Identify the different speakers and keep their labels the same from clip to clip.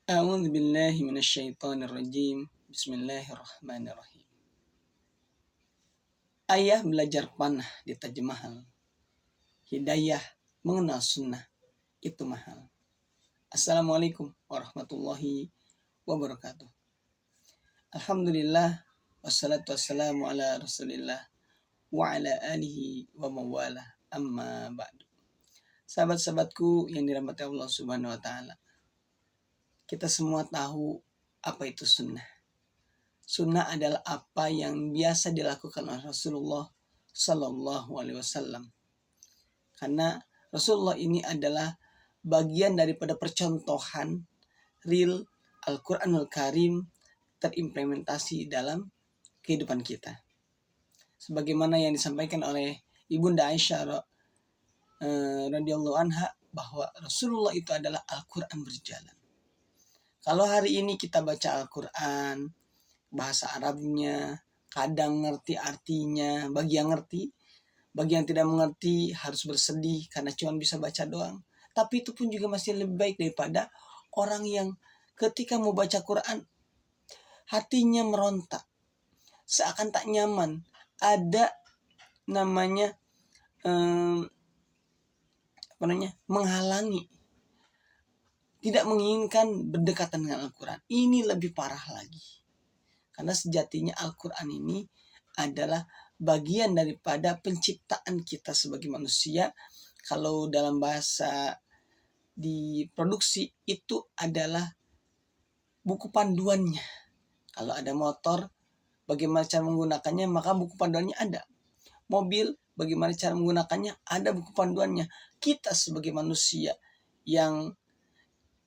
Speaker 1: A'udzu billahi minasyaitonir rajim. Bismillahirrahmanirrahim. Ayah belajar panah di Taj Mahal. Hidayah mengenal sunnah itu mahal. Assalamualaikum warahmatullahi wabarakatuh. Alhamdulillah wassalatu wassalamu ala Rasulillah wa ala alihi wa mawala amma ba'du. Sahabat-sahabatku yang dirahmati Allah Subhanahu wa taala. Kita semua tahu apa itu sunnah. Sunnah adalah apa yang biasa dilakukan oleh Rasulullah Sallallahu Alaihi Wasallam. Karena Rasulullah ini adalah bagian daripada percontohan real Al-Quranul Karim terimplementasi dalam kehidupan kita. Sebagaimana yang disampaikan oleh Ibunda Aisyah radhiyallahu anha bahwa Rasulullah itu adalah Al-Quran berjalan. Kalau hari ini kita baca Al-Quran, bahasa Arabnya, kadang ngerti artinya, bagi yang ngerti, bagi yang tidak mengerti harus bersedih karena cuma bisa baca doang. Tapi itu pun juga masih lebih baik daripada orang yang ketika mau baca Quran, hatinya merontak, seakan tak nyaman, ada namanya menghalangi, tidak menginginkan berdekatan dengan Al-Quran. Ini lebih parah lagi. Karena sejatinya Al-Quran ini adalah bagian daripada penciptaan kita sebagai manusia. Kalau dalam bahasa diproduksi itu adalah buku panduannya. Kalau ada motor, bagaimana cara menggunakannya, maka buku panduannya ada. Mobil, bagaimana cara menggunakannya, ada buku panduannya. Kita sebagai manusia yang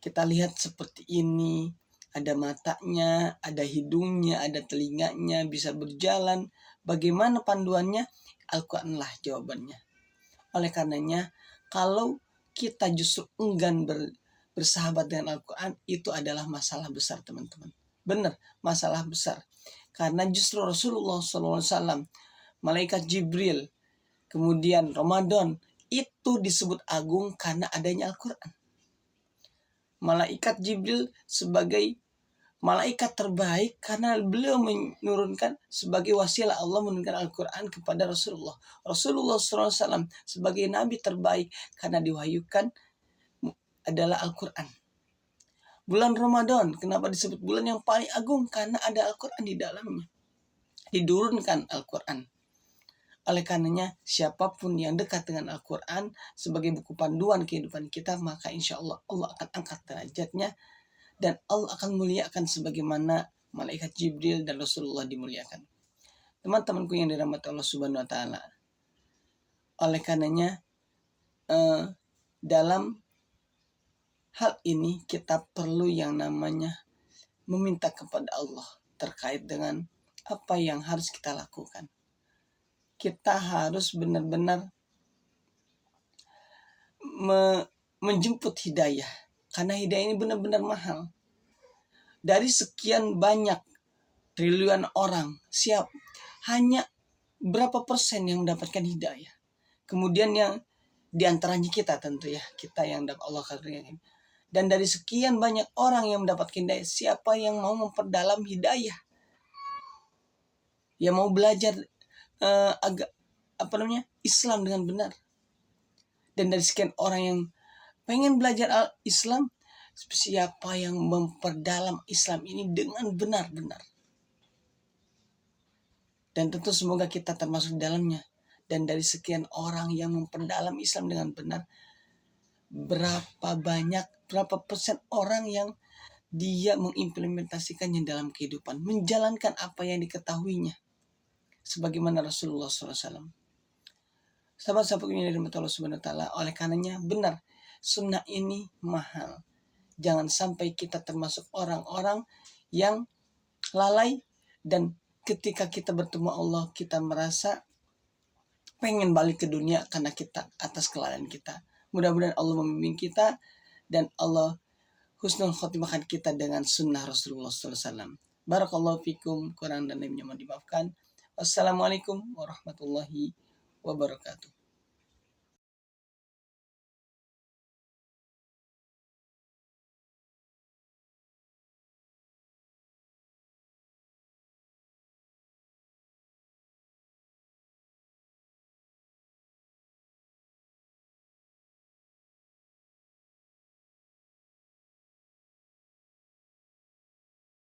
Speaker 1: kita lihat seperti ini, ada matanya, ada hidungnya, ada telinganya, bisa berjalan. Bagaimana panduannya? Al-Quran lah jawabannya. Oleh karenanya, kalau kita justru enggan bersahabat dengan Al-Quran, itu adalah masalah besar, teman-teman. Benar, masalah besar. Karena justru Rasulullah SAW, Malaikat Jibril, kemudian Ramadan, itu disebut agung karena adanya Al-Quran. Malaikat Jibril sebagai malaikat terbaik karena beliau menurunkan sebagai wasilah Allah menurunkan Al-Quran kepada Rasulullah. Rasulullah SAW sebagai nabi terbaik karena diwahyukan adalah Al-Quran. Bulan Ramadan, kenapa disebut bulan yang paling agung? Karena ada Al-Quran di dalamnya. Diturunkan Al-Quran. Oleh karenanya, siapapun yang dekat dengan Al-Quran sebagai buku panduan kehidupan kita, maka insya Allah Allah akan angkat derajatnya dan Allah akan muliakan sebagaimana malaikat Jibril dan Rasulullah dimuliakan. Teman-temanku yang dirahmati Allah Subhanahu wa taala. Oleh karenanya, dalam hal ini kita perlu yang namanya meminta kepada Allah terkait dengan apa yang harus kita lakukan. Kita harus benar-benar menjemput hidayah. Karena hidayah ini benar-benar mahal. Dari sekian banyak triliunan orang, hanya berapa persen yang mendapatkan hidayah. Kemudian yang diantaranya kita tentu ya, kita yang dapat Allah karunia. Dan dari sekian banyak orang yang mendapatkan hidayah, siapa yang mau memperdalam hidayah? Yang mau belajar Islam dengan benar. Dan dari sekian orang yang pengen belajar Islam, siapa yang memperdalam Islam ini dengan benar-benar. Dan tentu semoga kita termasuk dalamnya. Dan dari sekian orang yang memperdalam Islam dengan benar, berapa persen orang yang dia mengimplementasikannya dalam kehidupan, menjalankan apa yang diketahuinya. Sebagaimana Rasulullah SAW. Sahabat-sahabat yang dirahmati Allah Subhanahu wa taala, oleh karenanya benar, sunnah ini mahal. Jangan sampai kita termasuk orang-orang yang lalai dan ketika kita bertemu Allah kita merasa pengen balik ke dunia karena kita atas kelalaian kita. Mudah-mudahan Allah membimbing kita dan Allah husnul khotimahkan kita dengan sunnah Rasulullah SAW. Barakallahu fikum, kurang dan lebihnya mohon dimaafkan. Wassalamualaikum warahmatullahi wabarakatuh.